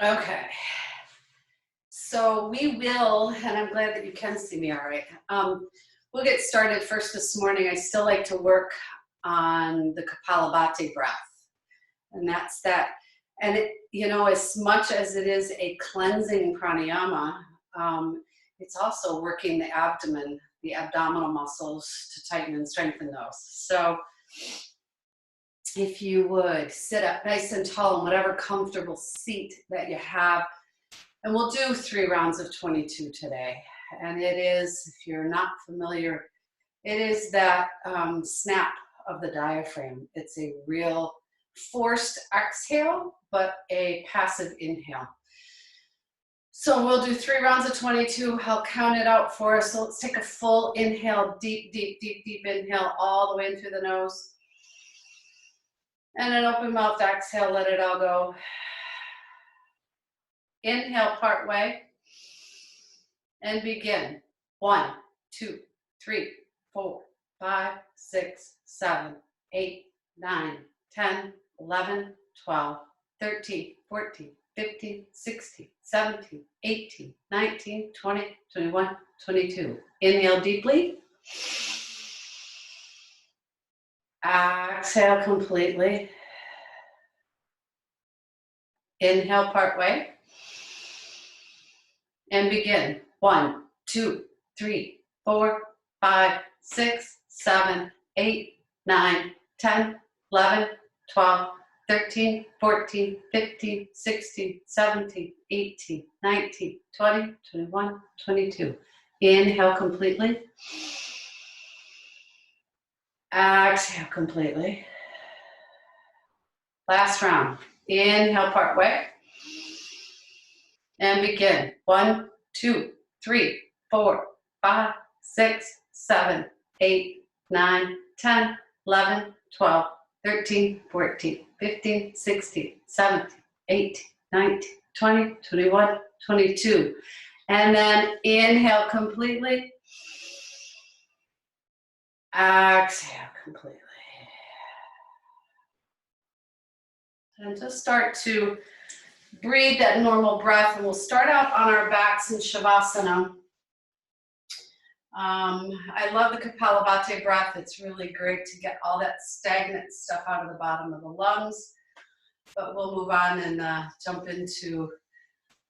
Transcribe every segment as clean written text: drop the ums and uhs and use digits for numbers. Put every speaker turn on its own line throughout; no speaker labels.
Okay. So we will, and I'm glad that you can see me all right. We'll get started first this morning. I still like to work on the Kapalabhati breath. And that's that. And it, as much as it is a cleansing pranayama, it's also working the abdomen, the abdominal muscles to tighten and strengthen those. So if you would sit up nice and tall in whatever comfortable seat that you have. And we'll do 3 rounds of 22 today. And it is, if you're not familiar, it is that snap of the diaphragm. It's a real forced exhale, but a passive inhale. So we'll do 3 rounds of 22. I'll count it out for us. So let's take a full inhale, deep, deep, deep, deep inhale all the way in through the nose. And an open mouth exhale, let it all go. Inhale part way. And begin. 1, 2, 3, 4, 5, 6, 7, 8, 9, 10, 11, 12, 13, 14, 15, 16, 17, 18, 19, 20, 21, 22. Inhale deeply. Exhale completely. Inhale part way. And begin. 1, 2, 3, 4, 5, 6, 7, 8, 9, 10, 11, 12, 13, 14, 15, 16, 17, 18, 19, 20, 21, 22. Inhale completely. Exhale completely. Last round. Inhale part way. And begin. 1, 2, 3, 4, 5, 6, 7, 8, 9, 10, 11, 12, 13, 14, 15, 16, 17, 18, 19, 20, 21, 22. And then inhale completely. Exhale completely. And just start to breathe that normal breath, and we'll start out on our backs in Shavasana. I love the Kapalabhati breath. It's really great to get all that stagnant stuff out of the bottom of the lungs. But we'll move on and jump into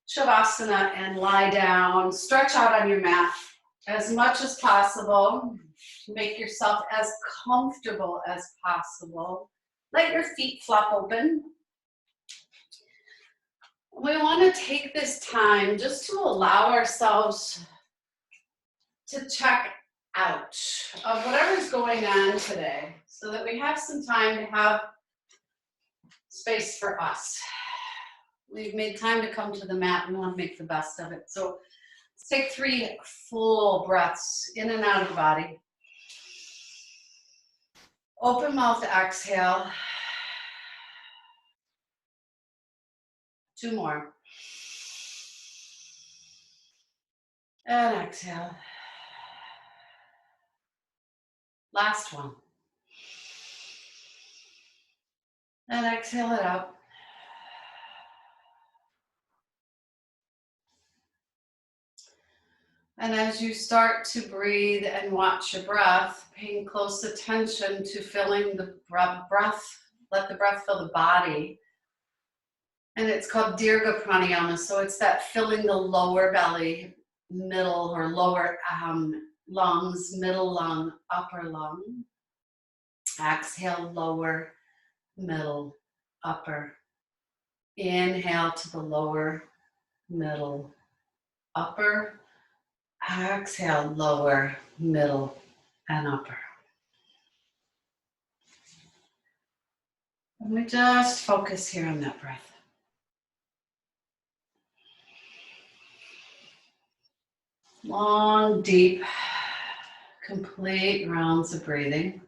Shavasana and lie down. Stretch out on your mat as much as possible. Make yourself as comfortable as possible. Let your feet flop open. We want to take this time just to allow ourselves to check out of whatever's going on today so that we have some time to have space for us. We've made time to come to the mat. We want to make the best of it. So let's take 3 full breaths in and out of the body. Open mouth exhale. 2 more. And exhale. Last one. And exhale it out. And as you start to breathe and watch your breath, paying close attention to filling the breath, let the breath fill the body. And it's called Dirga Pranayama. So it's that filling the lower belly, middle or lower lungs, middle lung, upper lung. Exhale, lower, middle, upper. Inhale to the lower, middle, upper. Exhale, lower, middle, and upper. And we just focus here on that breath. Long, deep, complete rounds of breathing.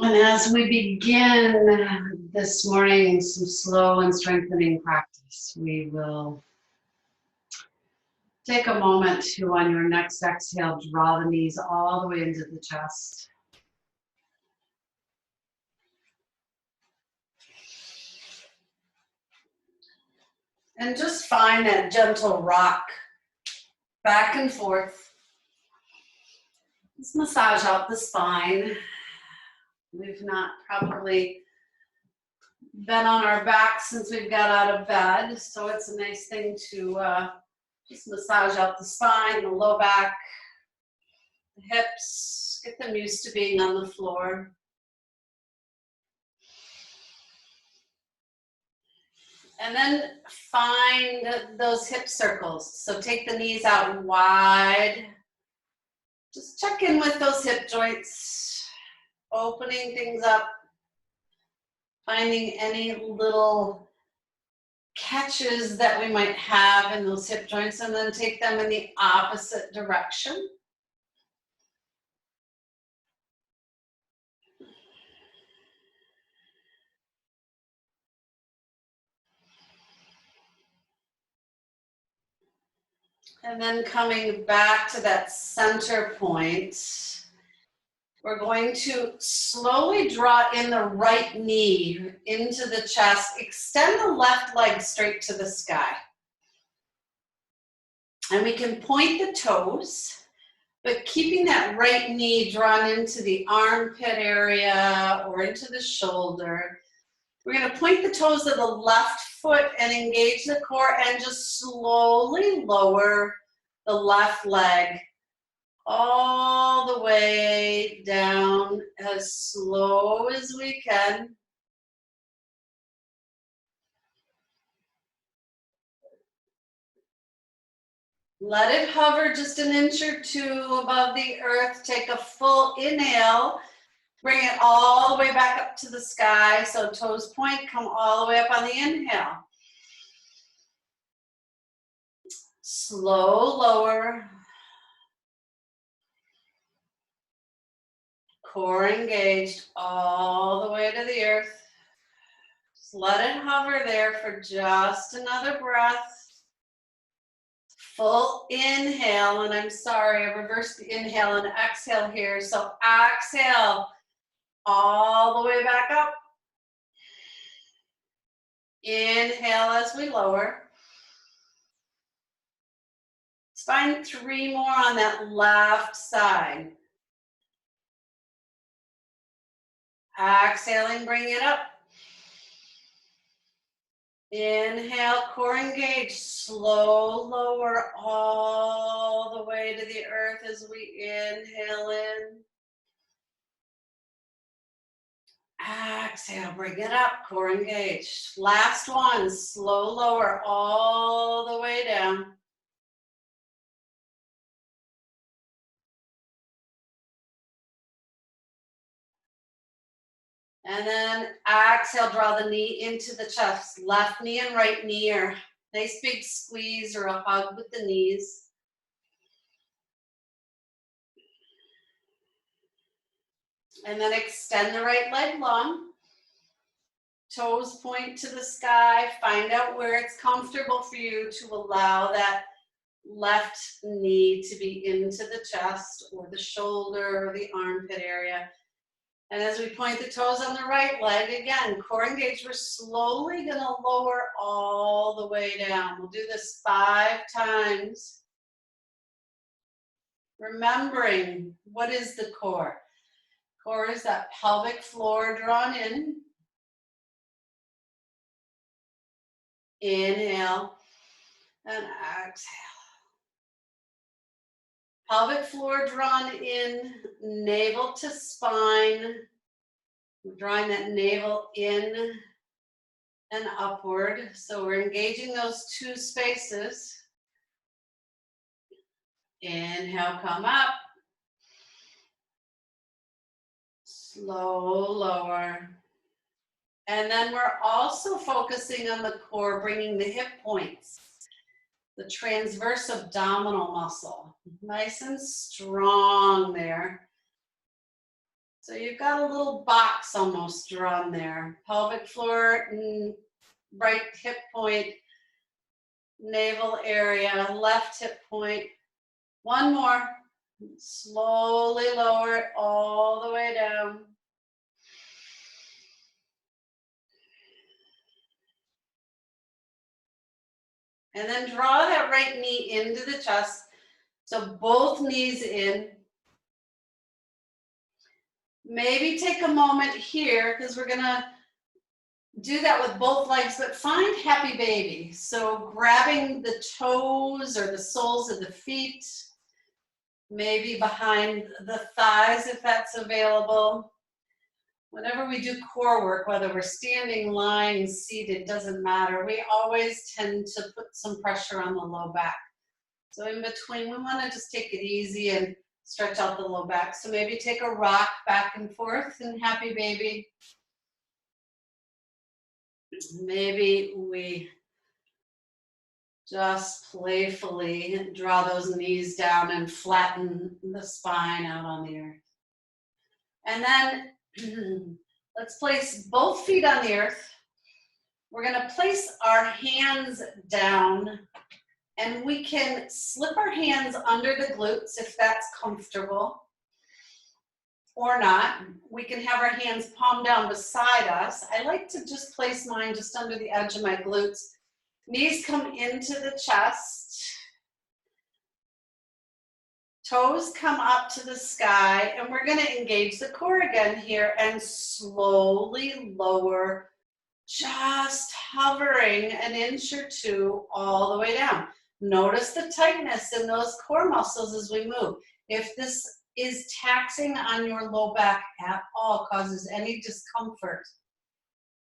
And as we begin this morning, some slow and strengthening practice, we will take a moment to, on your next exhale, draw the knees all the way into the chest. And just find that gentle rock back and forth. Let's massage out the spine. We've not probably been on our back since we've got out of bed, so it's a nice thing to just massage out the spine, the low back, the hips, get them used to being on the floor. And then find those hip circles. So take the knees out wide. Just check in with those hip joints, opening things up, finding any little catches that we might have in those hip joints, and then take them in the opposite direction. And then coming back to that center point, we're going to slowly draw in the right knee into the chest. Extend the left leg straight to the sky. And we can point the toes, but keeping that right knee drawn into the armpit area or into the shoulder. We're going to point the toes of the left foot and engage the core and just slowly lower the left leg all the way down as slow as we can. Let it hover just an inch or two above the earth. Take a full inhale. Bring it all the way back up to the sky. So toes point, come all the way up on the inhale. Slow lower. Core engaged all the way to the earth. Just let it hover there for just another breath. Full inhale, and I'm sorry, I reversed the inhale and exhale here. So exhale all the way back up. Inhale as we lower. Let's find 3 more on that left side. Exhaling, bring it up. Inhale, core engage, slow lower all the way to the earth as we inhale in. Exhale, bring it up, core engage. Last one, slow lower all the way down. And then exhale, draw the knee into the chest. Left knee and right knee, or nice big squeeze or a hug with the knees. And then extend the right leg long. Toes point to the sky. Find out where it's comfortable for you to allow that left knee to be into the chest or the shoulder or the armpit area. And as we point the toes on the right leg, again, core engaged, we're slowly going to lower all the way down. We'll do this 5 times. Remembering, what is the core? Core is that pelvic floor drawn in. Inhale and exhale. Pelvic floor drawn in, navel to spine. We're drawing that navel in and upward. So we're engaging those 2 spaces. Inhale, come up. Slow lower. And then we're also focusing on the core, bringing the hip points, the transverse abdominal muscle. Nice and strong there. So you've got a little box almost drawn there. Pelvic floor, right hip point, navel area, left hip point. One more. Slowly lower it all the way down. And then draw that right knee into the chest. So both knees in. Maybe take a moment here because we're going to do that with both legs, but find happy baby. So grabbing the toes or the soles of the feet, maybe behind the thighs if that's available. Whenever we do core work, whether we're standing, lying, seated, doesn't matter. We always tend to put some pressure on the low back. So in between, we want to just take it easy and stretch out the low back. So maybe take a rock back and forth in happy baby. Maybe we just playfully draw those knees down and flatten the spine out on the earth. And then let's place both feet on the earth. We're going to place our hands down, and we can slip our hands under the glutes if that's comfortable or not. We can have our hands palm down beside us. I like to just place mine just under the edge of my glutes. Knees come into the chest. Toes come up to the sky, and we're going to engage the core again here and slowly lower, just hovering an inch or two all the way down. Notice the tightness in those core muscles as we move. If this is taxing on your low back at all, causes any discomfort,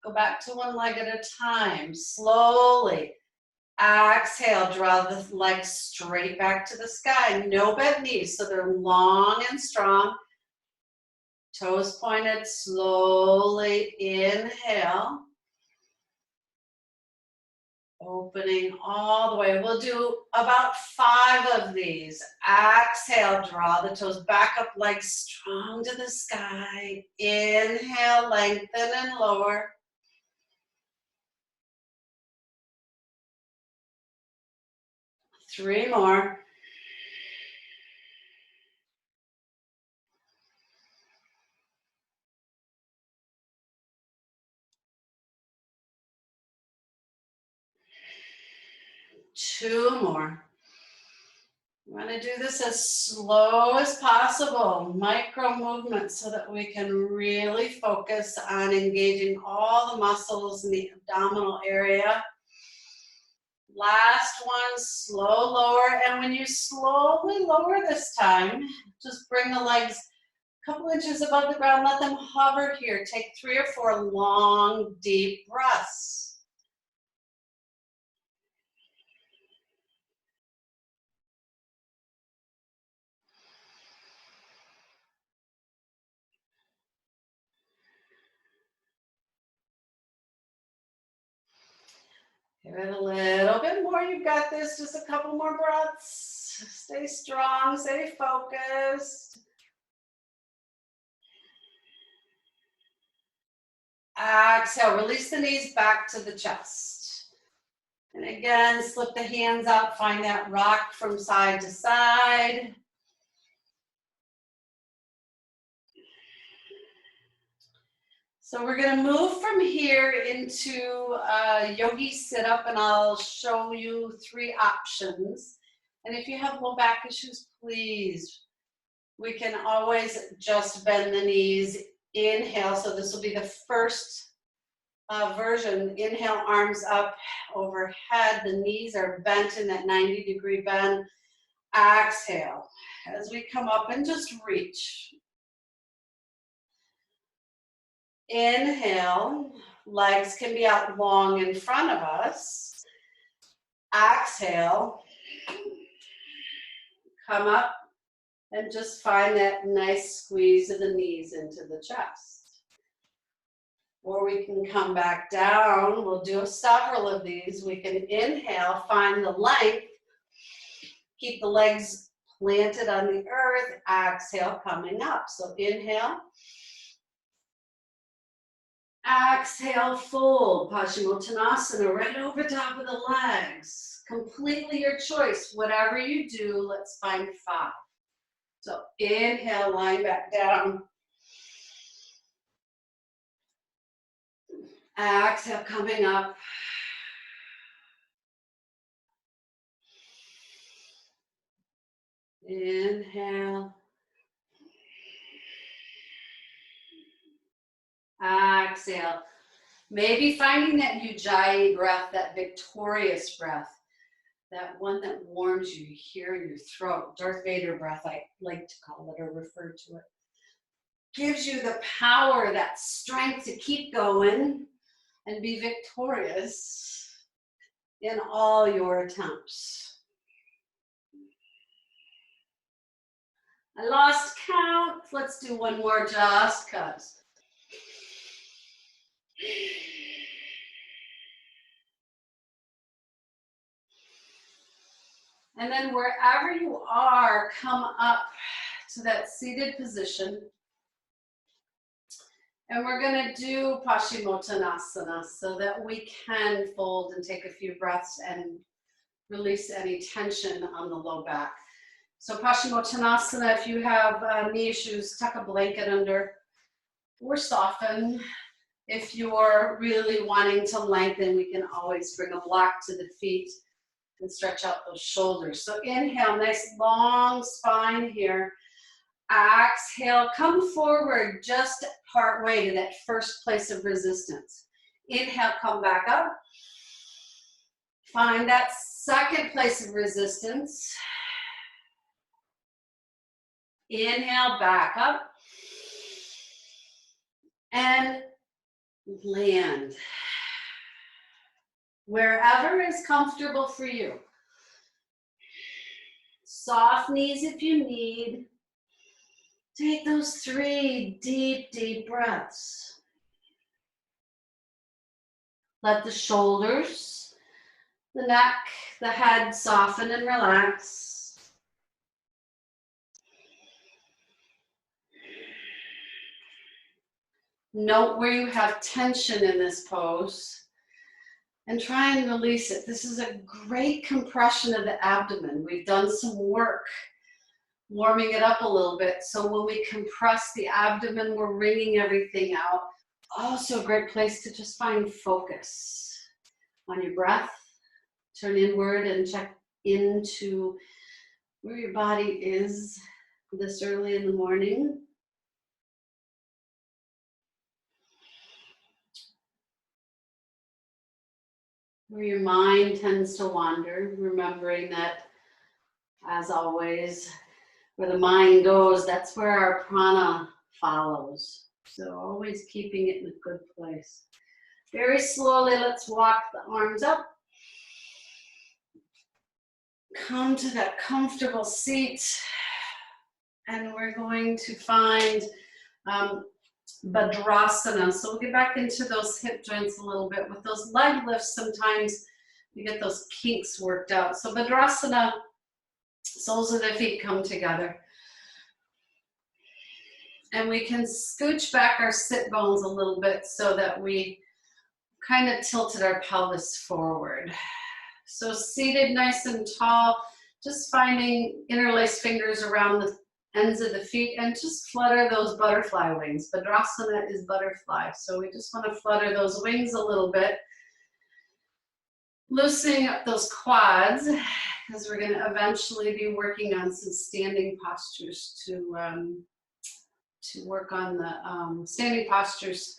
go back to one leg at a time, slowly. Exhale, draw the legs straight back to the sky. No bent knees, so they're long and strong. Toes pointed, slowly inhale. Opening all the way. We'll do about 5 of these. Exhale, draw the toes back up, legs strong to the sky. Inhale, lengthen and lower. Three more. Two more. We're going to do this as slow as possible, micro movements, so that we can really focus on engaging all the muscles in the abdominal area. Last one, slow lower. And when you slowly lower this time, just bring the legs a couple inches above the ground. Let them hover here. Take 3 or 4 long, deep breaths. Give it a little bit more. You've got this. Just a couple more breaths. Stay strong. Stay focused. Exhale. Release the knees back to the chest. And again, slip the hands out. Find that rock from side to side. So we're going to move from here into yogi sit-up, and I'll show you 3 options. And if you have low back issues, please, we can always just bend the knees. Inhale, so this will be the first version. Inhale, arms up overhead. The knees are bent in that 90-degree bend. Exhale, as we come up and just reach. Inhale, legs can be out long in front of us. Exhale, come up and just find that nice squeeze of the knees into the chest. Or we can come back down. We'll do several of these. We can inhale, find the length, keep the legs planted on the earth. Exhale, coming up. So inhale. Exhale, fold, Paschimottanasana, right over top of the legs. Completely your choice. Whatever you do, let's find 5. So inhale, line back down. Exhale, coming up. Inhale. Exhale. Maybe finding that Ujjayi breath, that victorious breath, that one that warms you here in your throat, Darth Vader breath, I like to call it or refer to it. Gives you the power, that strength to keep going and be victorious in all your attempts. I lost count. Let's do one more just cuz. And then wherever you are, come up to that seated position. And we're going to do Paschimottanasana so that we can fold and take a few breaths and release any tension on the low back. So Paschimottanasana, if you have knee issues, tuck a blanket under or soften. If you're really wanting to lengthen, we can always bring a block to the feet and stretch out those shoulders. So inhale, nice long spine here. Exhale, come forward just part way to that first place of resistance. Inhale, come back up. Find that second place of resistance. Inhale, back up. And land. Wherever is comfortable for you. Soft knees if you need. Take those 3 deep, deep breaths. Let the shoulders, the neck, the head soften and relax. Note where you have tension in this pose and try and release it. This is a great compression of the abdomen. We've done some work warming it up a little bit. So when we compress the abdomen, we're wringing everything out. Also a great place to just find focus on your breath. Turn inward and check into where your body is this early in the morning. Where your mind tends to wander, remembering that, as always, where the mind goes, that's where our prana follows. So always keeping it in a good place. Very slowly, let's walk the arms up. Come to that comfortable seat. And we're going to find Bhadrasana. So we'll get back into those hip joints a little bit. With those leg lifts, sometimes you get those kinks worked out. So Bhadrasana, soles of the feet come together. And we can scooch back our sit bones a little bit so that we kind of tilted our pelvis forward. So seated nice and tall, just finding interlaced fingers around the ends of the feet and just flutter those butterfly wings. Bhadrasana is butterfly. So we just want to flutter those wings a little bit. Loosening up those quads because we're going to eventually be working on some standing postures to work on the standing postures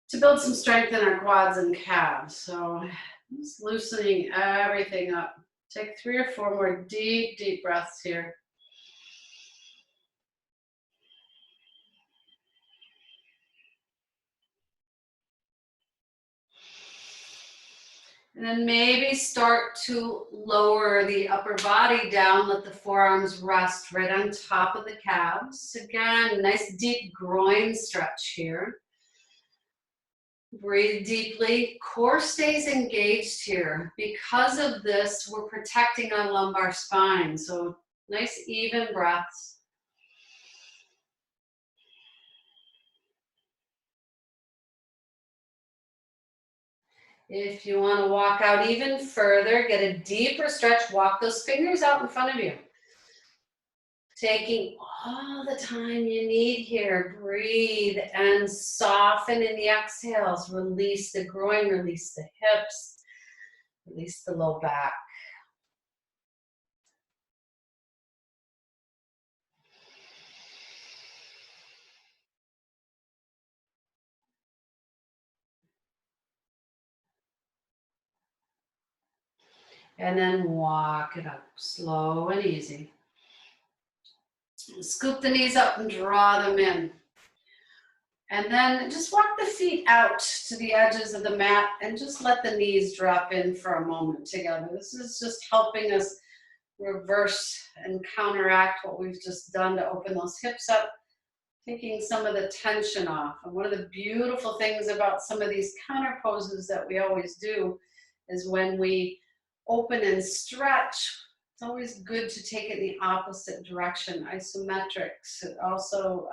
to build some strength in our quads and calves. So just loosening everything up. Take 3 or 4 more deep, deep breaths here. And then maybe start to lower the upper body down. Let the forearms rest right on top of the calves. Again, nice deep groin stretch here. Breathe deeply. Core stays engaged here. Because of this, we're protecting our lumbar spine. So nice even breaths. If you want to walk out even further, get a deeper stretch, walk those fingers out in front of you. Taking all the time you need here. Breathe and soften in the exhales. Release the groin, release the hips, release the low back. And then walk it up, slow and easy. Scoop the knees up and draw them in. And then just walk the feet out to the edges of the mat and just let the knees drop in for a moment together. This is just helping us reverse and counteract what we've just done to open those hips up, taking some of the tension off. And one of the beautiful things about some of these counter poses that we always do is when we open and stretch, it's always good to take it in the opposite direction, isometrics. It also,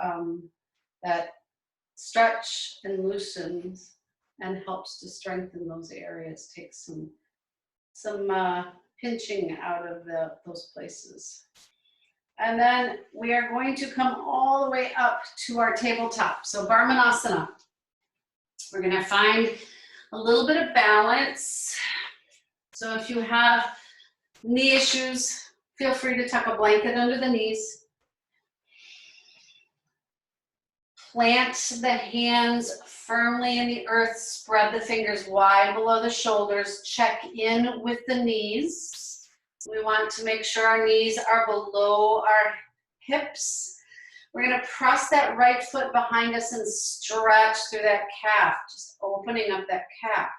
that stretch and loosens and helps to strengthen those areas, take some pinching out of those places. And then we are going to come all the way up to our tabletop. So Barmanasana. We're going to find a little bit of balance. So if you have knee issues, feel free to tuck a blanket under the knees. Plant the hands firmly in the earth, spread the fingers wide below the shoulders, check in with the knees. We want to make sure our knees are below our hips. We're going to press that right foot behind us and stretch through that calf, just opening up that calf.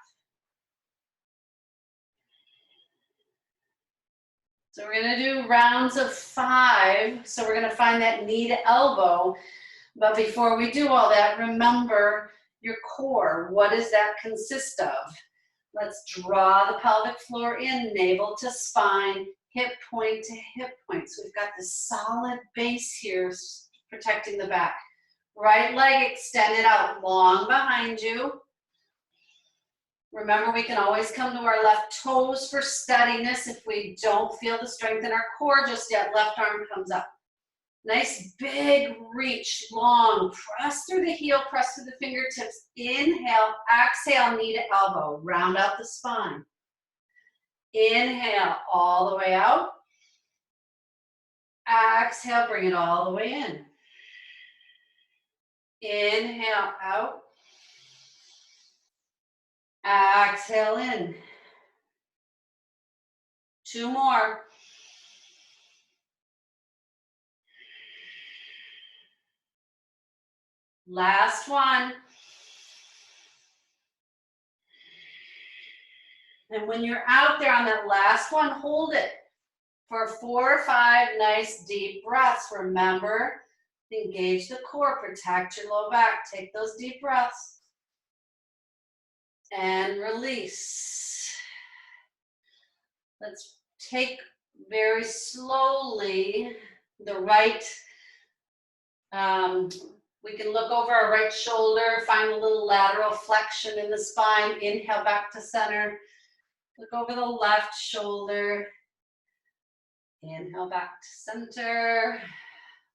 So we're going to do rounds of 5. So we're going to find that knee to elbow. But before we do all that, remember your core. What does that consist of? Let's draw the pelvic floor in, navel to spine, hip point to hip point. So we've got this solid base here protecting the back. Right leg extended out long behind you. Remember, we can always come to our left toes for steadiness. If we don't feel the strength in our core just yet, left arm comes up. Nice big reach, long, press through the heel, press through the fingertips. Inhale, exhale, knee to elbow, round out the spine. Inhale, all the way out. Exhale, bring it all the way in. Inhale, out. Exhale in. 2 more. Last one. And when you're out there on that last one, hold it for 4 or 5 nice deep breaths. Remember, engage the core, protect your low back. Take those deep breaths. And release. Let's take very slowly the right, we can look over our right shoulder, find a little lateral flexion in the spine. Inhale back to center. Look over the left shoulder. Inhale back to center.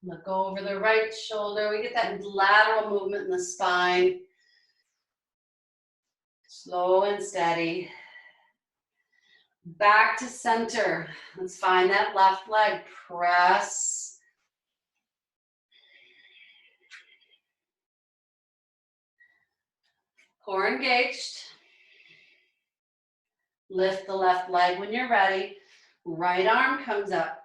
Look over the right shoulder. We get that lateral movement in the spine. Slow and steady. Back to center. Let's find that left leg. Press. Core engaged. Lift the left leg when you're ready. Right arm comes up.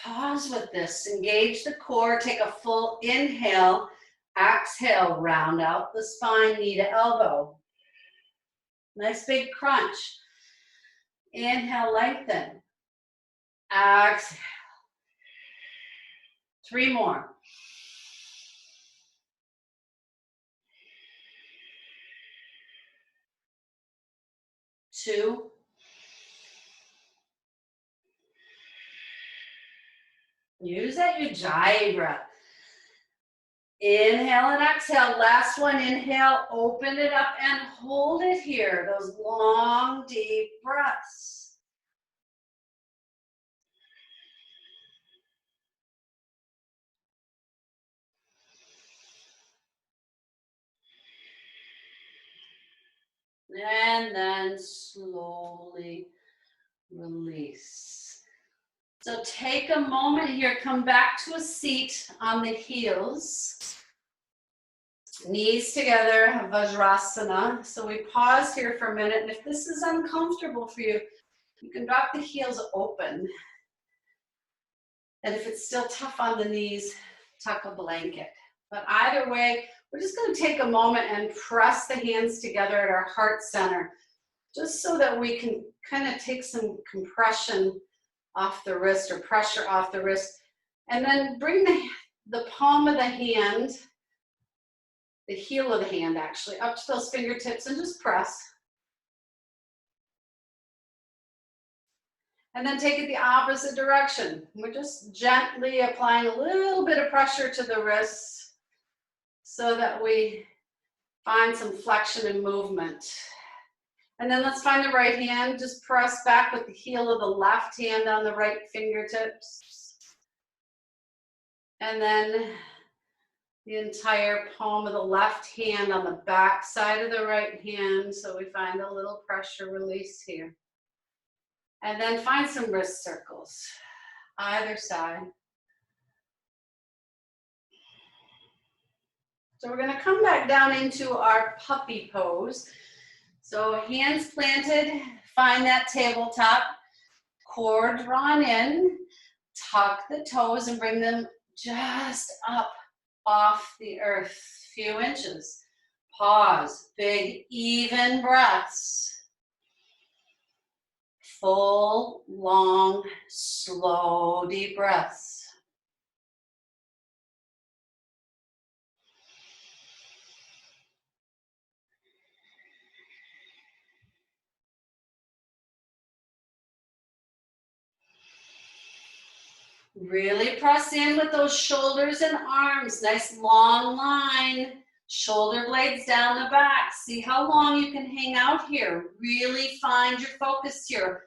Pause with this. Engage the core. Take a full inhale. Exhale. Round out the spine, knee to elbow. Nice big crunch. Inhale, lengthen. Exhale. 3 more. 2. Use that Ujjayi breath. Inhale and exhale. Last one, inhale, open it up and hold it here. Those long, deep breaths. And then slowly release. So take a moment here, come back to a seat on the heels. Knees together, Vajrasana. So we pause here for a minute, and if this is uncomfortable for you, you can drop the heels open. And if it's still tough on the knees, tuck a blanket. But either way, we're just going to take a moment and press the hands together at our heart center, just so that we can kind of take some compression off the wrist or pressure off the wrist. And then bring the palm of the hand, the heel of the hand actually, up to those fingertips and just press. And then take it the opposite direction. We're just gently applying a little bit of pressure to the wrists so that we find some flexion and movement. And then let's find the right hand. Just press back with the heel of the left hand on the right fingertips. And then the entire palm of the left hand on the back side of the right hand. So we find a little pressure release here. And then find some wrist circles, either side. So we're going to come back down into our puppy pose. So hands planted, find that tabletop, core drawn in, tuck the toes and bring them just up off the earth, few inches. Pause, big, even breaths. Full, long, slow, deep breaths. Really press in with those shoulders and arms. Nice long line. Shoulder blades down the back. See how long you can hang out here. Really find your focus here.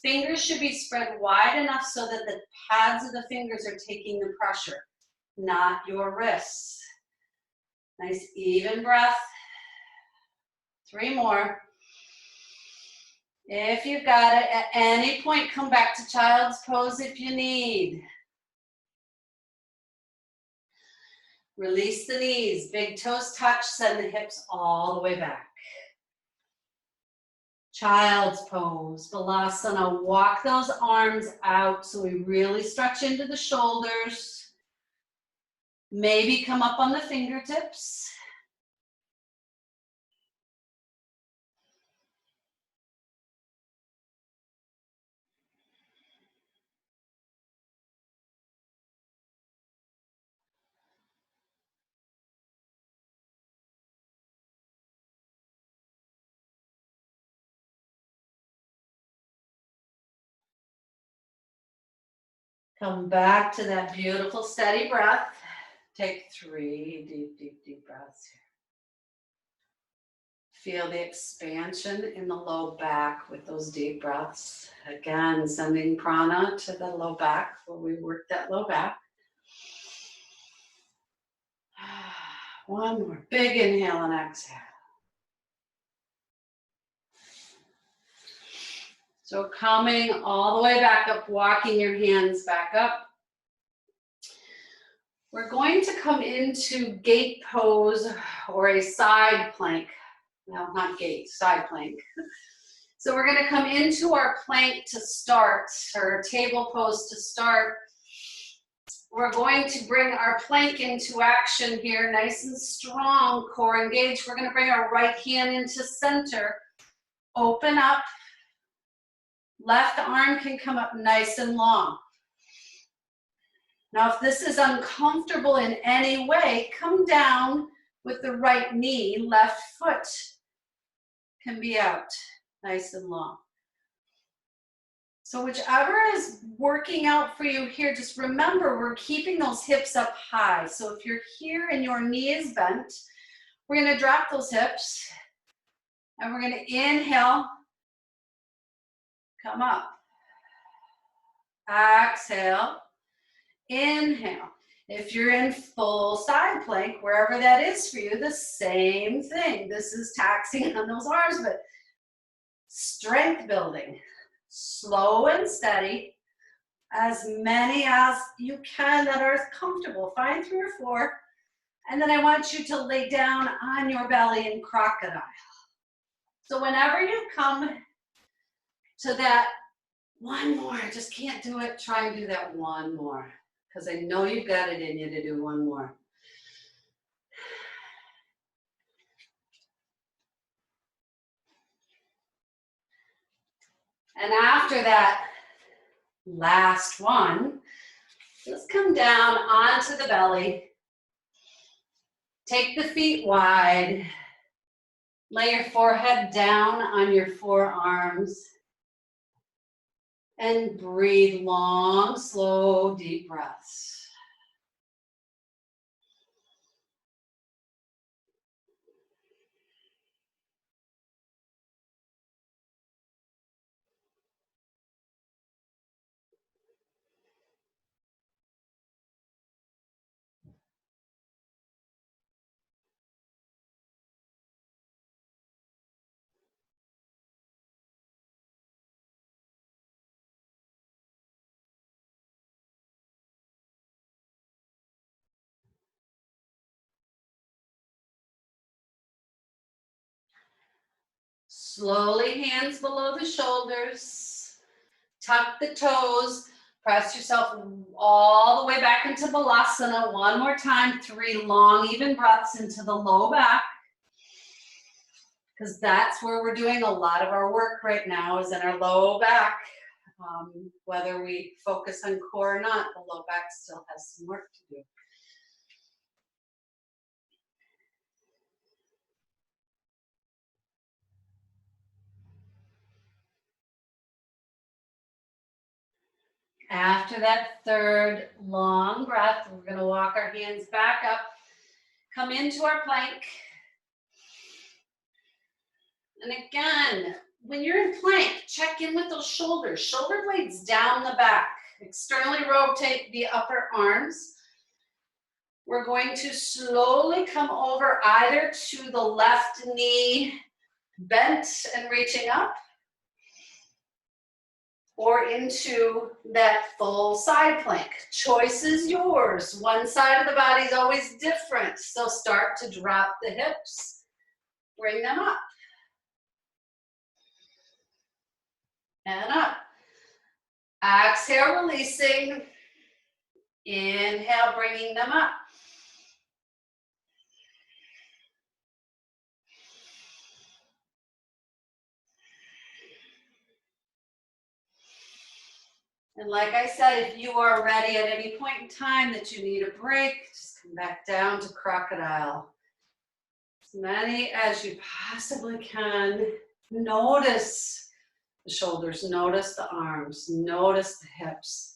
Fingers should be spread wide enough so that the pads of the fingers are taking the pressure, not your wrists. Nice even breath. 3 more. If you've got it, at any point, come back to child's pose if you need. Release the knees, big toes touch, send the hips all the way back. Child's pose, Balasana, walk those arms out so we really stretch into the shoulders. Maybe come up on the fingertips. Come back to that beautiful steady breath. Take 3 deep, deep, deep breaths here. Feel the expansion in the low back with those deep breaths. Again, sending prana to the low back where we work that low back. One more big inhale and exhale. So coming all the way back up, walking your hands back up. We're going to come into gate pose or a side plank. No, not gate, side plank. So we're going to come into our plank to start, or table pose to start. We're going to bring our plank into action here, nice and strong, core engaged. We're going to bring our right hand into center. Open up. Left arm can come up nice and long. Now, if this is uncomfortable in any way, come down with the right knee. Left foot can be out, nice and long. So whichever is working out for you here, just remember we're keeping those hips up high. So if you're here and your knee is bent, we're going to drop those hips and we're going to inhale, come up. Exhale, inhale. If you're in full side plank, wherever that is for you, the same thing. This is taxing on those arms, but strength building. Slow and steady. As many as you can that are comfortable. Find 3 or 4. And then I want you to lay down on your belly in crocodile. So whenever you come to that one more, I just can't do it, try and do that one more. Because I know you've got it in you to do one more. And after that last one, just come down onto the belly. Take the feet wide. Lay your forehead down on your forearms. And breathe long, slow, deep breaths. Slowly, hands below the shoulders. Tuck the toes. Press yourself all the way back into Balasana. One more time. 3 long, even breaths into the low back. Because that's where we're doing a lot of our work right now, is in our low back. Whether we focus on core or not, the low back still has some work to do. After that third long breath, we're going to walk our hands back up, come into our plank. And again, when you're in plank, check in with those shoulders. Shoulder blades down the back. Externally rotate the upper arms. We're going to slowly come over either to the left knee, bent and reaching up, or into that full side plank. Choice is yours. One side of the body is always different. So start to drop the hips, bring them up. And up. Exhale, releasing. Inhale, bringing them up. And like I said, if you are ready at any point in time that you need a break, just come back down to crocodile. As many as you possibly can. Notice the shoulders, notice the arms, notice the hips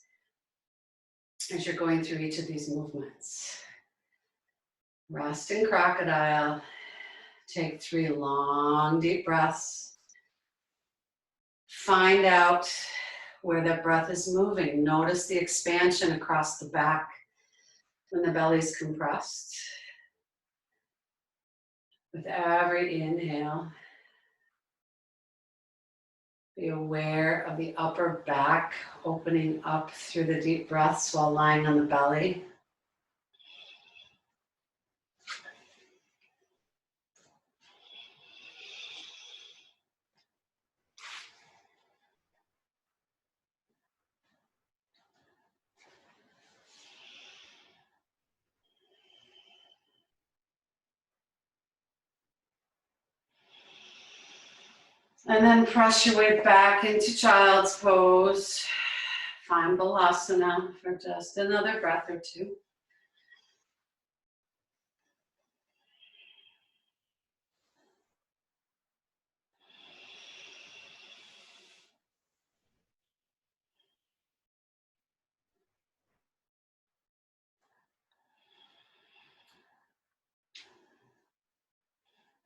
as you're going through each of these movements. Rest in crocodile. Take 3 long, deep breaths. Find out where that breath is moving. Notice the expansion across the back when the belly's compressed. With every inhale, be aware of the upper back opening up through the deep breaths while lying on the belly. And then press your way back into child's pose. Find Balasana for just another breath or 2.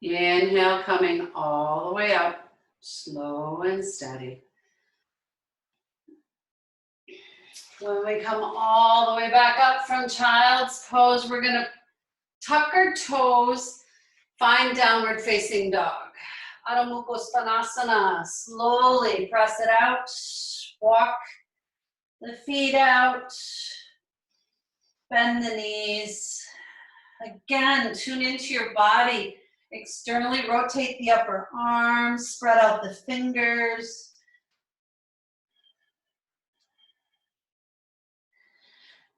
Inhale, coming all the way up, slow and steady. When we come all the way back up from child's pose, we're going to tuck our toes, find downward facing dog. Adho Mukha Svanasana. Slowly press it out. Walk the feet out. Bend the knees. Again, tune into your body. Externally rotate the upper arms. Spread out the fingers.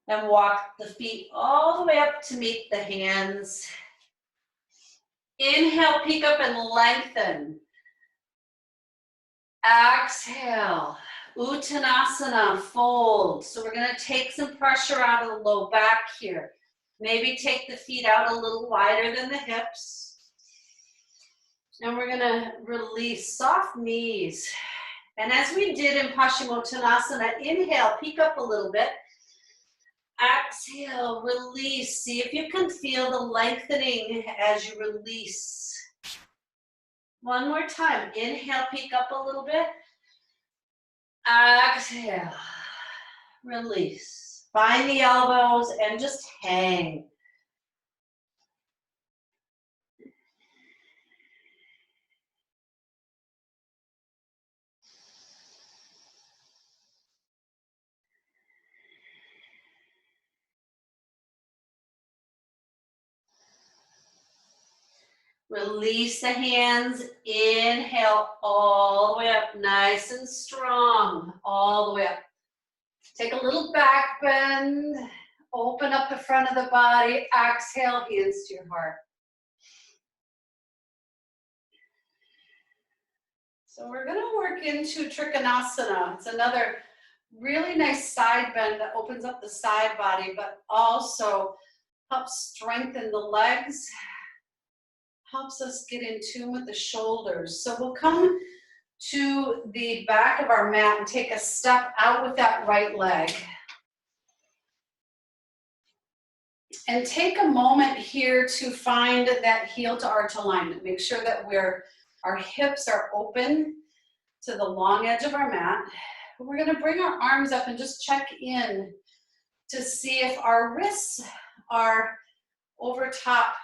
And walk the feet all the way up to meet the hands. Inhale, peek up and lengthen. Exhale, Uttanasana, fold. So we're going to take some pressure out of the low back here. Maybe take the feet out a little wider than the hips. And we're going to release soft knees. And as we did in Paschimottanasana, inhale, peek up a little bit. Exhale, release. See if you can feel the lengthening as you release. One more time. Inhale, peek up a little bit. Exhale, release. Find the elbows and just hang. Release the hands, inhale all the way up, nice and strong, all the way up. Take a little back bend, open up the front of the body, exhale, hands to your heart. So we're gonna work into Trikonasana. It's another really nice side bend that opens up the side body, but also helps strengthen the legs. Helps us get in tune with the shoulders. So we'll come to the back of our mat and take a step out with that right leg. And take a moment here to find that heel to arch alignment. Make sure that our hips are open to the long edge of our mat. We're going to bring our arms up and just check in to see if our wrists are over top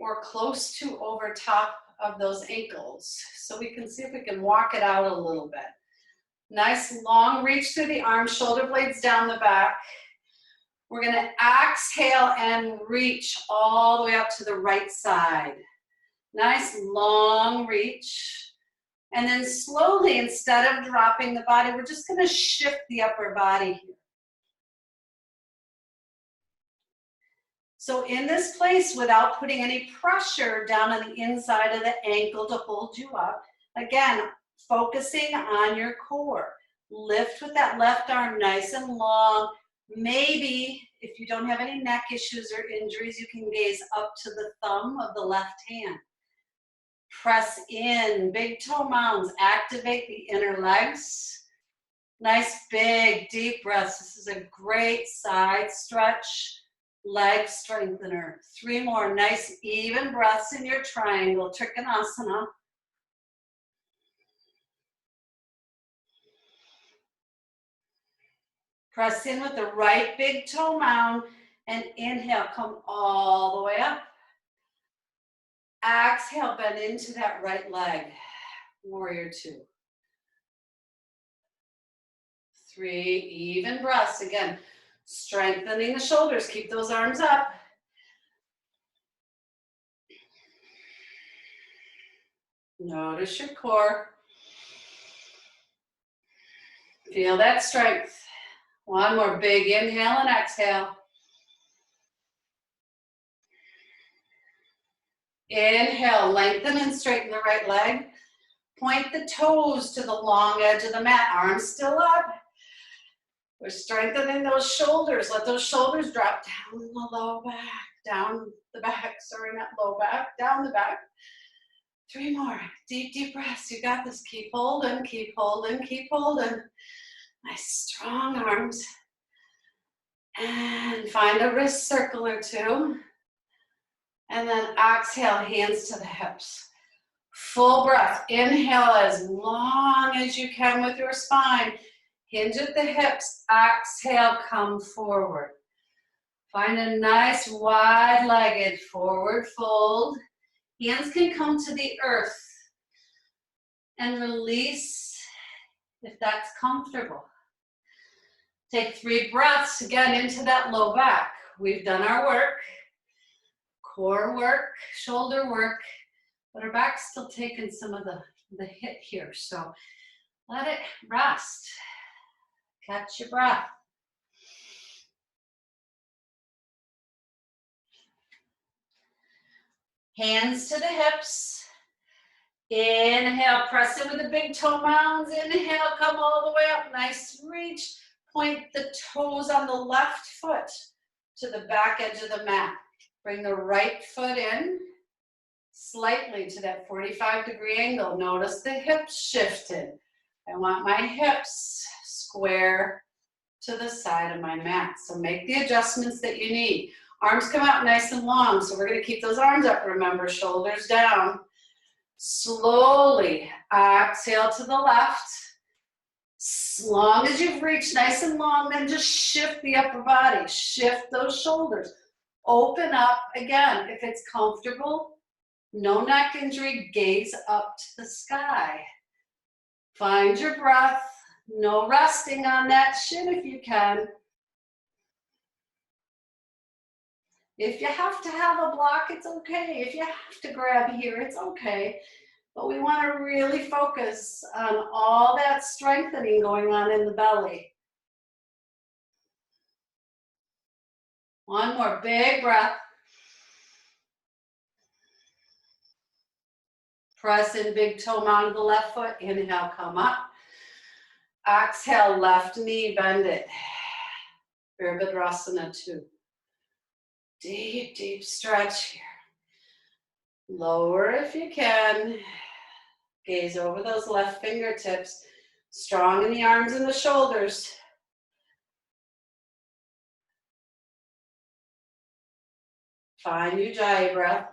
or close to over top of those ankles. So we can see if we can walk it out a little bit. Nice long reach through the arms, shoulder blades down the back. We're gonna exhale and reach all the way up to the right side. Nice long reach. And then slowly, instead of dropping the body, we're just gonna shift the upper body here. So in this place, without putting any pressure down on the inside of the ankle to hold you up, again, focusing on your core. Lift with that left arm nice and long. Maybe if you don't have any neck issues or injuries, you can gaze up to the thumb of the left hand. Press in, big toe mounds, activate the inner legs. Nice big deep breaths. This is a great side stretch. Leg strengthener. 3 more nice even breaths in your triangle, Trikonasana. Press in with the right big toe mound and inhale, come all the way up. Exhale, bend into that right leg. Warrior 2. 3 even breaths. Again, strengthening the shoulders. Keep those arms up. Notice your core. Feel that strength. One more big inhale and exhale. Inhale, lengthen and straighten the right leg. Point the toes to the long edge of the mat. Arms still up. We're strengthening those shoulders. Let those shoulders drop down the low back. Down the back. Sorry, not low back. Down the back. 3 more. Deep, deep breaths. You got this. Keep holding, keep holding, keep holding. Nice strong arms. And find a wrist circle or 2. And then exhale, hands to the hips. Full breath. Inhale as long as you can with your spine. Hinge at the hips. Exhale, come forward. Find a nice wide-legged forward fold. Hands can come to the earth. And release if that's comfortable. Take 3 breaths again into that low back. We've done our work. Core work, shoulder work. But our back's still taking some of the hit here. So let it rest. Catch your breath. Hands to the hips. Inhale, press in with the big toe mounds. Inhale, come all the way up. Nice reach. Point the toes on the left foot to the back edge of the mat. Bring the right foot in slightly to that 45-degree angle. Notice the hips shifted. I want my hips square to the side of my mat. So make the adjustments that you need. Arms come out nice and long, so we're going to keep those arms up. Remember, shoulders down. Slowly exhale to the left. As long as you've reached nice and long, then just shift the upper body. Shift those shoulders. Open up again. If it's comfortable, no neck injury, gaze up to the sky. Find your breath. No resting on that shin if you can. If you have to have a block, it's okay. If you have to grab here, it's okay. But we want to really focus on all that strengthening going on in the belly. One more big breath. Press in big toe mound of the left foot. Inhale, come up. Exhale, left knee, bend it. Virabhadrasana 2. Deep, deep stretch here. Lower if you can. Gaze over those left fingertips. Strong in the arms and the shoulders. Find Ujjayi breath.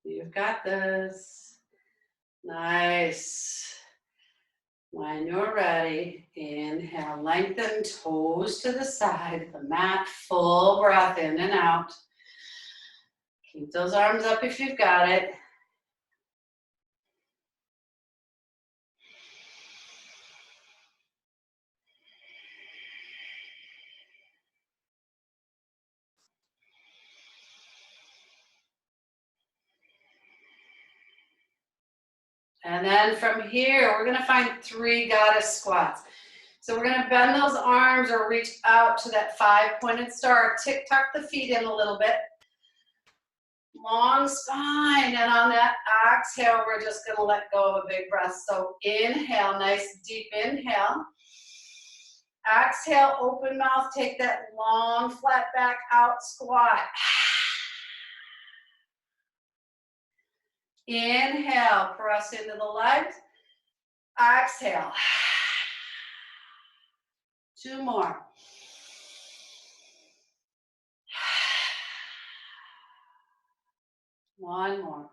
You've got this. Nice. When you're ready, inhale, lengthen toes to the side of the mat, full breath in and out. Keep those arms up if you've got it. And then from here, we're gonna find 3 goddess squats. So we're gonna bend those arms or reach out to that 5-pointed star. Tick-tock the feet in a little bit. Long spine, and on that exhale, we're just gonna let go of a big breath. So inhale, nice deep inhale. Exhale, open mouth, take that long flat back out squat. Inhale, press into the legs. Exhale. 2 more. One more.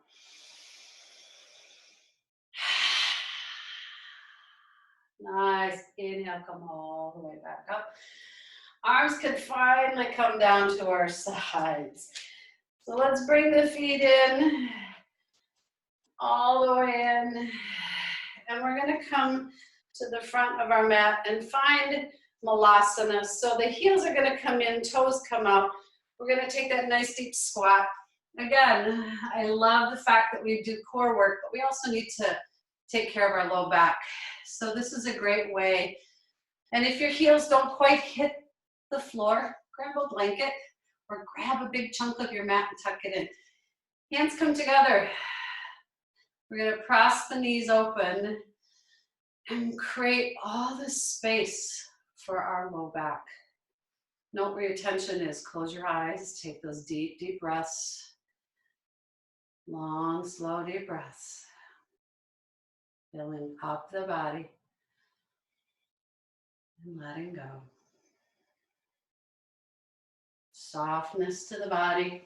Nice. Inhale, come all the way back up. Arms can finally come down to our sides. So let's bring the feet in, all the way in. And we're going to come to the front of our mat and find Malasana. So the heels are going to come in, toes come out. We're going to take that nice deep squat. Again, I love the fact that we do core work, but we also need to take care of our low back. So this is a great way. And if your heels don't quite hit the floor, grab a blanket or grab a big chunk of your mat and tuck it in. Hands come together. We're going to press the knees open and create all this space for our low back. Note where your tension is. Close your eyes. Take those deep, deep breaths. Long, slow, deep breaths. Filling up the body and letting go. softness to the body.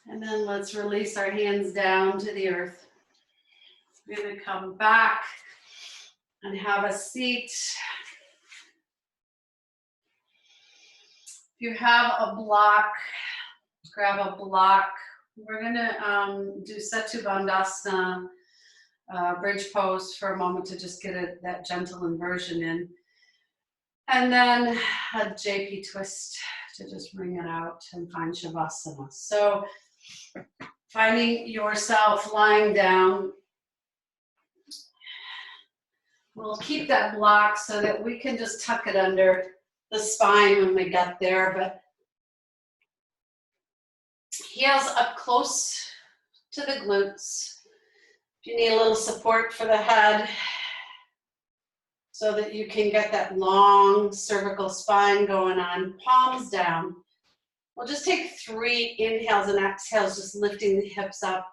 And then let's release our hands down to the earth. We're going to come back and have a seat. If you have a block, grab a block. We're going to do Setu Bandhasana, bridge pose for a moment to just get that gentle inversion in. And then a JP twist to just bring it out and find Shavasana. So finding yourself lying down. We'll keep that block so that we can just tuck it under the spine when we get there, but heels up close to the glutes. If you need a little support for the head so that you can get that long cervical spine going on, palms down. We'll just take 3 inhales and exhales, just lifting the hips up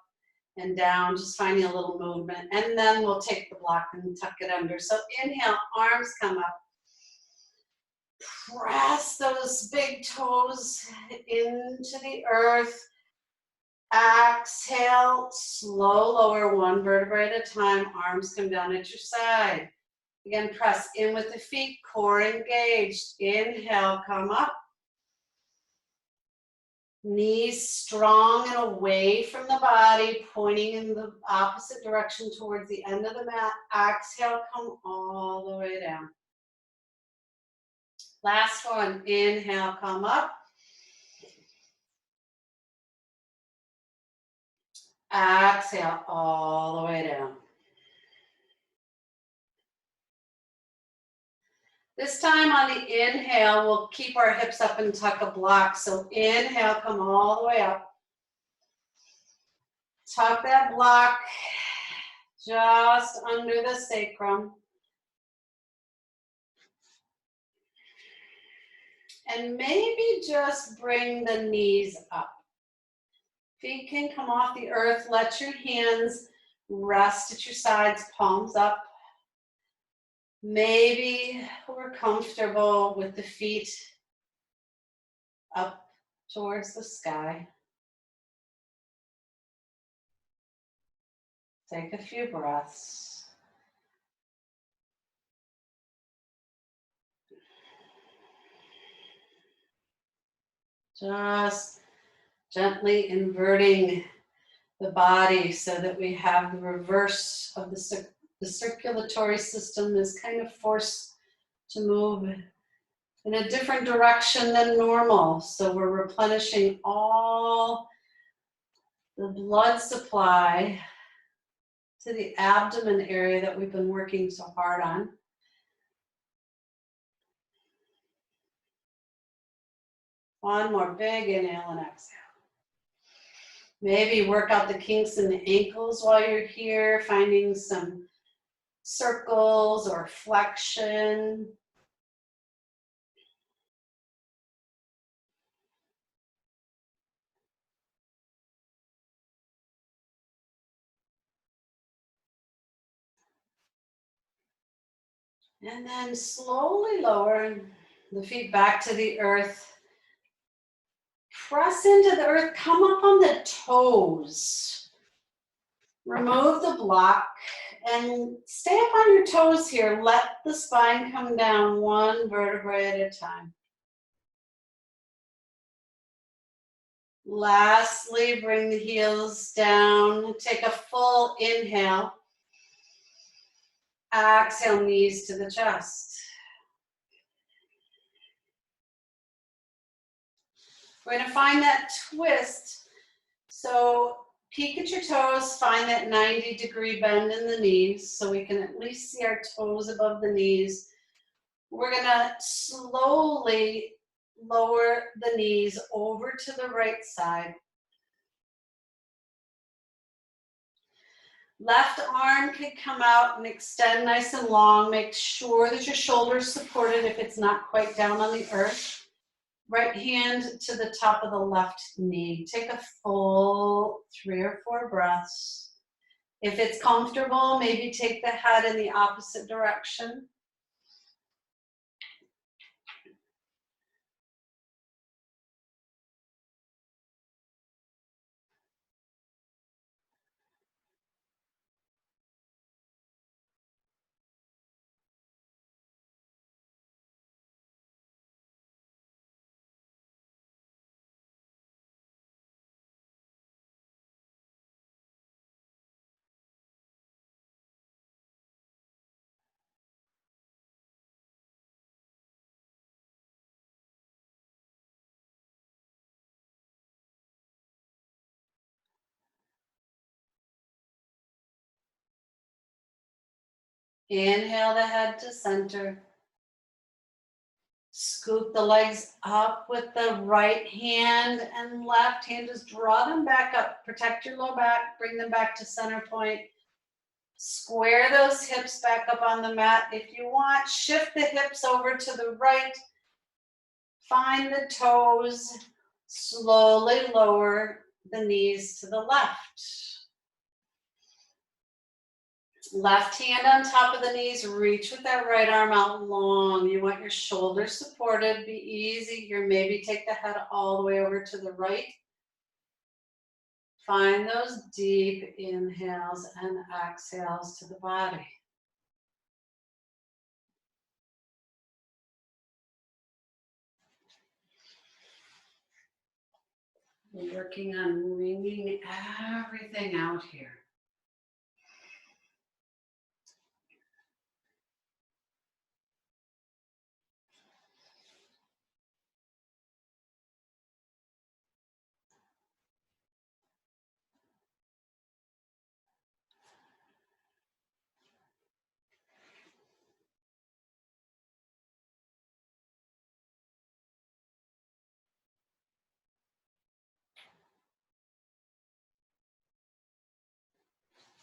and down, just finding a little movement. And then we'll take the block and tuck it under. So inhale, arms come up. Press those big toes into the earth. Exhale, slow lower, 1 vertebra at a time. Arms come down at your side. Again, press in with the feet, core engaged. Inhale, come up. Knees strong and away from the body, pointing in the opposite direction towards the end of the mat. Exhale, come all the way down. Last one, inhale, come up. Exhale, all the way down. This time on the inhale, we'll keep our hips up and tuck a block. So inhale, come all the way up. Tuck that block just under the sacrum. And maybe just bring the knees up. Feet can come off the earth. Let your hands rest at your sides, palms up. Maybe we're comfortable with the feet up towards the sky. Take a few breaths. Just gently inverting the body so that we have the reverse of the circulatory system is kind of forced to move in a different direction than normal. So we're replenishing all the blood supply to the abdomen area that we've been working so hard on. One more big inhale and exhale. Maybe work out the kinks in the ankles while you're here, finding some circles or flexion. And then slowly lower the feet back to the earth. Press into the earth, come up on the toes. Remove the block and stay up on your toes here. Let the spine come down 1 vertebra at a time. Lastly, bring the heels down. Take a full inhale. Exhale, knees to the chest. We're going to find that twist. So Peek at your toes, find that 90-degree bend in the knees so we can at least see our toes above the knees. We're gonna slowly lower the knees over to the right side. Left arm can come out and extend nice and long. Make sure that your shoulder's supported if it's not quite down on the earth. Right hand to the top of the left knee. Take a full 3 or 4 breaths. If it's comfortable, maybe take the head in the opposite direction. Inhale the head to center. Scoop the legs up with the right hand and left hand. Just draw them back up. Protect your low back. Bring them back to center point. Square those hips back up on the mat. If you want, shift the hips over to the right. Find the toes. Slowly lower the knees to the left. Left hand on top of the knees, reach with that right arm out long. You want your shoulders supported, be easy here. Maybe take the head all the way over to the right. Find those deep inhales and exhales to the body. We're working on wringing everything out here.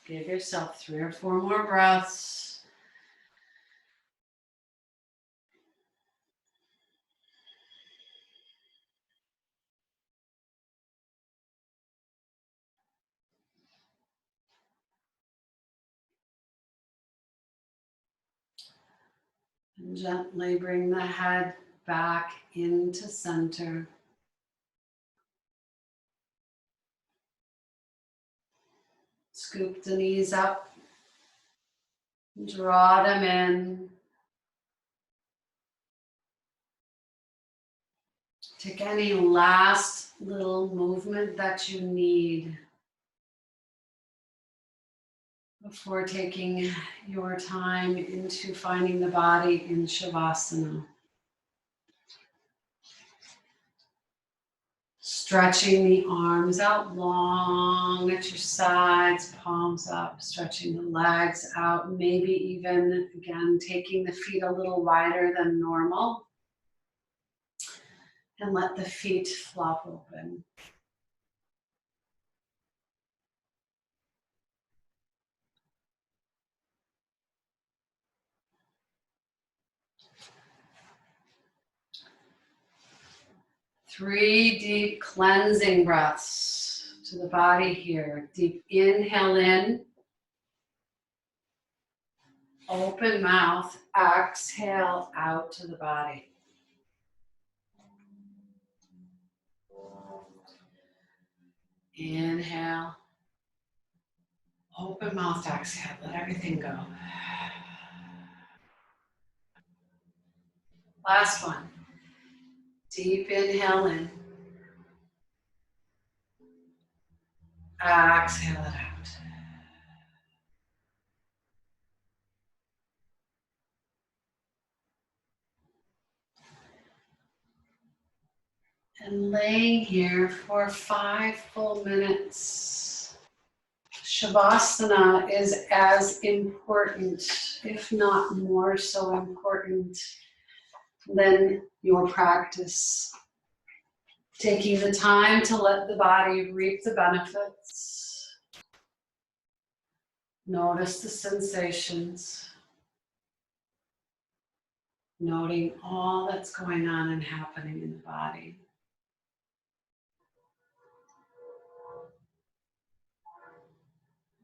Give yourself 3 or 4 more breaths. And gently bring the head back into center. Scoop the knees up. Draw them in. Take any last little movement that you need before taking your time into finding the body in Shavasana. Stretching the arms out long at your sides, palms up, stretching the legs out, maybe even, again, taking the feet a little wider than normal. And let the feet flop open. Three deep cleansing breaths to the body here. Deep inhale in. Open mouth. Exhale out to the body. Inhale. Open mouth. Exhale. Let everything go. Last one. Deep inhale in. Exhale it out. And laying here for 5 full minutes. Shavasana is as important, if not more so important, than your practice. Taking the time to let the body reap the benefits. Notice the sensations. Noting all that's going on and happening in the body.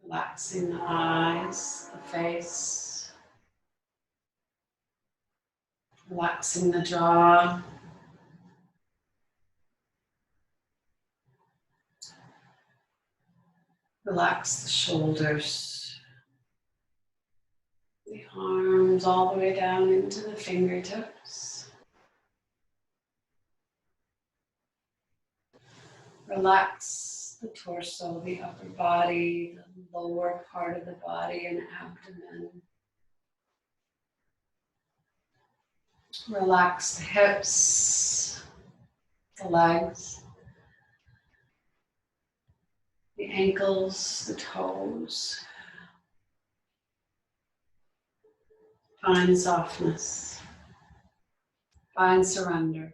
Relaxing the eyes, the face. Relaxing the jaw. Relax the shoulders. The arms all the way down into the fingertips. Relax the torso, the upper body, the lower part of the body and abdomen. Relax the hips, the legs, the ankles, the toes. Find softness. Find surrender.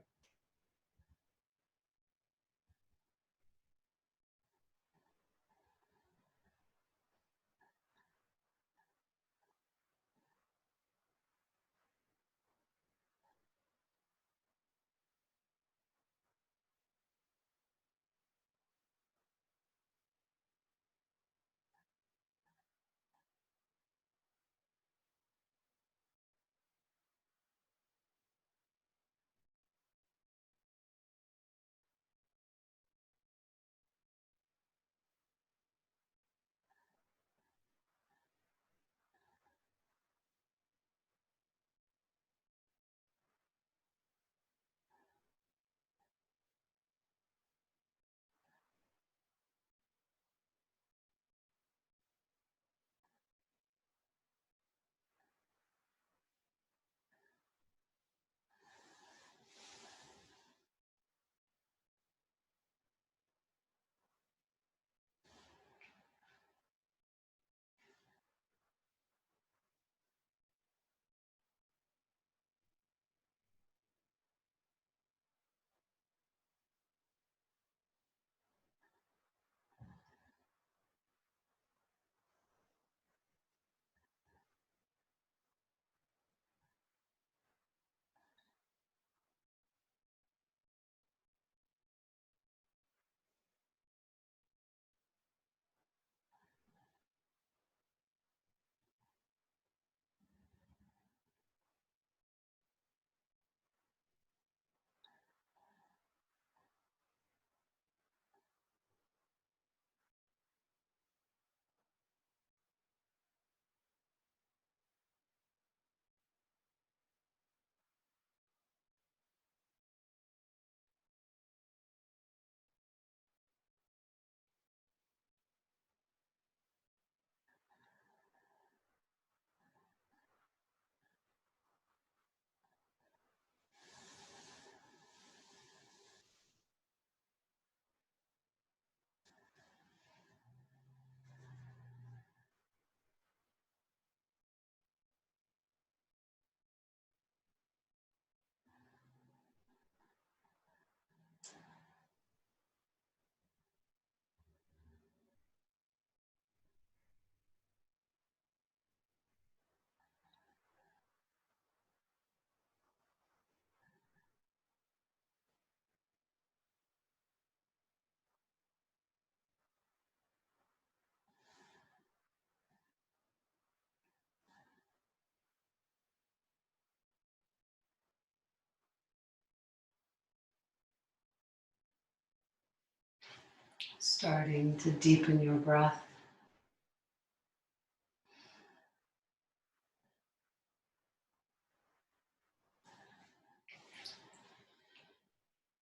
Starting to deepen your breath.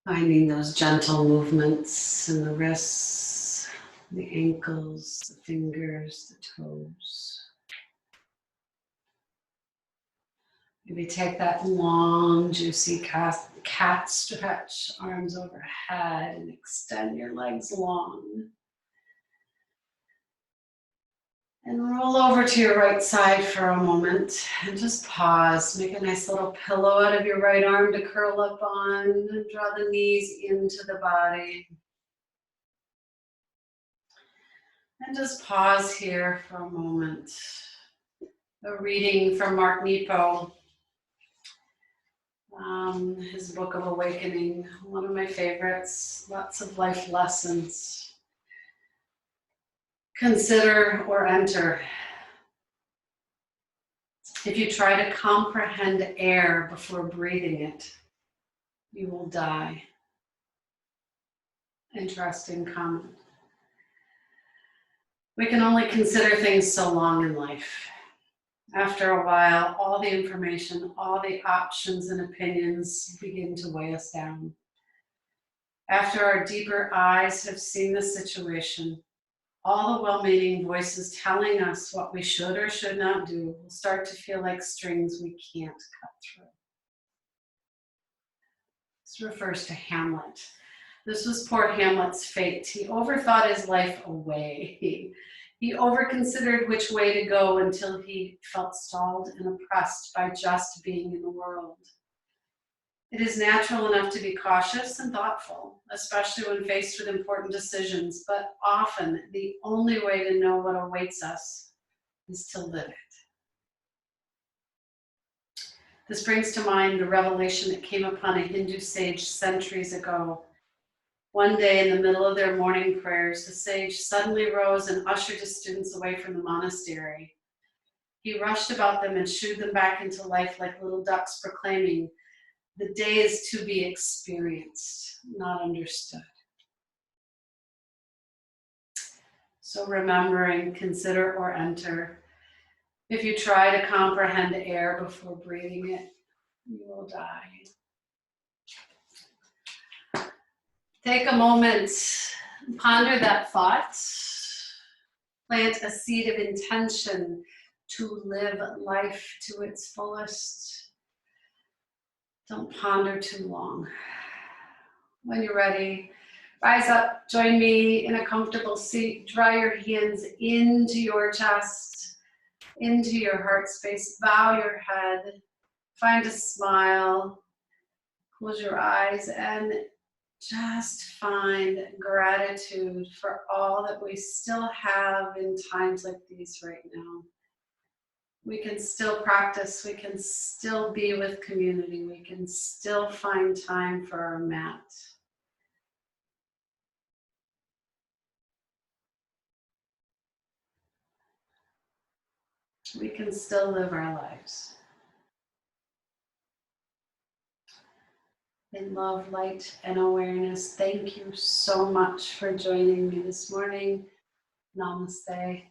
Finding those gentle movements in the wrists, the ankles, the fingers, the toes. Maybe take that long, juicy cat stretch, arms overhead, and extend your legs long. And roll over to your right side for a moment and just pause. Make a nice little pillow out of your right arm to curl up on and draw the knees into the body. And just pause here for a moment. A reading from Mark Nepo, his book of Awakening, one of my favorites, lots of life lessons. Consider or enter. If you try to comprehend air before breathing it, you will die. Interesting comment. We can only consider things so long in life. After a while, all the information, all the options and opinions begin to weigh us down. After our deeper eyes have seen the situation, all the well-meaning voices telling us what we should or should not do will start to feel like strings we can't cut through. This refers to Hamlet. This was poor Hamlet's fate. He overthought his life away. He overconsidered which way to go until he felt stalled and oppressed by just being in the world. It is natural enough to be cautious and thoughtful, especially when faced with important decisions, but often the only way to know what awaits us is to live it. This brings to mind the revelation that came upon a Hindu sage centuries ago. One day in the middle of their morning prayers, the sage suddenly rose and ushered his students away from the monastery. He rushed about them and shooed them back into life like little ducks, proclaiming, "The day is to be experienced, not understood." So remembering, consider or enter. If you try to comprehend air before breathing it, you will die. Take a moment, ponder that thought. Plant a seed of intention to live life to its fullest. Don't ponder too long. When you're ready, rise up, join me in a comfortable seat. Draw your hands into your chest, into your heart space. Bow your head, find a smile, close your eyes, and just find gratitude for all that we still have in times like these right now. We can still practice, we can still be with community, we can still find time for our mat. We can still live our lives. In love, light, and awareness, thank you so much for joining me this morning. Namaste.